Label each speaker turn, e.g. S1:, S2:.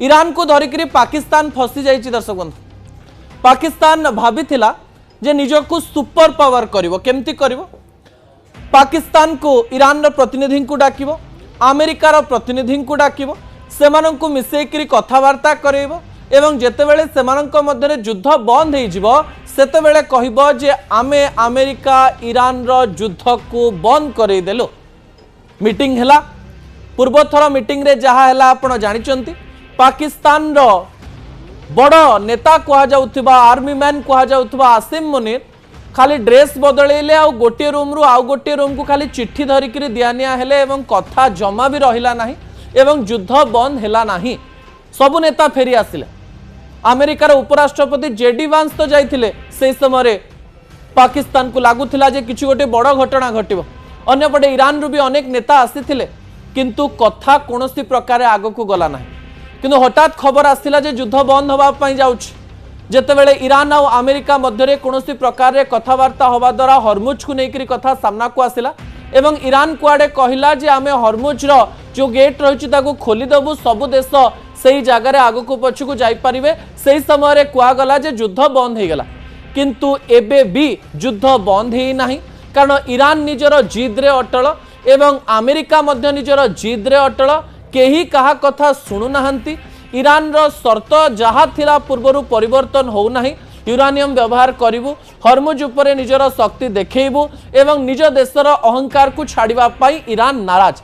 S1: Iran को धरिकी पाकिस्तान फसी जाइए। दर्शक बंधु पाकिस्तान भाभी जे निजक सुपर पावर करिवो केमती करिवो पाकिस्तान को ईरान प्रतिनिधि को डाकिवो अमेरिकार प्रतिनिधि को डाकिवो सेमानंकु मिसेकरी कथबार्ता करेइबो एवं जेतेबेले सेमानंक मध्यरे युद्ध बंद हो जिवो सेतेबेले कहिबो जे आमे अमेरिका ईरान रो युद्ध को बंद करई देलो। मीटिंग हला पूर्वथर मीटिंग रे जहा हला आपण जानिचंती पाकिस्तान रो बड़ नेता कहा जाउथिबा आर्मी मैन कहा जाउथिबा आसिम मुनीर खाली ड्रेस बदलैले आ गोटे रूम रु आउ गोटे रूम को खाली चिट्ठी धरिकी दियानिया हेले एवं कथा जमा भी रहिला नाही एवं युद्ध बंद हेला नाही। सबु नेता फेरी आसिले। अमेरिकार उपराष्ट्रपति जेडी वांस तो जाइथिले से समय पाकिस्तान को लागुथिला जे किछि गोटे बड़ घटना घटिबो। अन्यपटे ईरान रु भी अनेक नेता आसीथिले किंतु कथा कोनोसी प्रकार आगो को गला नाही। किंतु हठात खबर आसिला जे युद्ध बंद होबा पई जाउछ जेतेबेले ईरान और अमेरिका मध्यरे कोनोसी प्रकार रे कथावार्ता होबा द्वारा हरमुज को नेकरी कथा सामना को आसिला एवं ईरान कुआडे कहिला जे आमे हरमुज रो जो गेट रहिछि ताको खोली देबु सबु देश सेही जगार आगो को पछु को जाई परिबे। सेही समय रे कुआ गला जे युद्ध बंद हे गला किंतु एबे भी युद्ध बंद हे नाही कारण ईरान निजर जिद रे अटल एवं अमेरिका मध्य निजर जिद रे अटल केही कहा कथा सुनु नाहंती। ईरान रो शर्त जहा थिला पूर्वरु परिवर्तन हो नाही यूरानियम व्यवहार करिवु हरमुज उपरे निजर शक्ति देखैबु एवं निज देशर अहंकार को छाड़िबा पाई ईरान नाराज।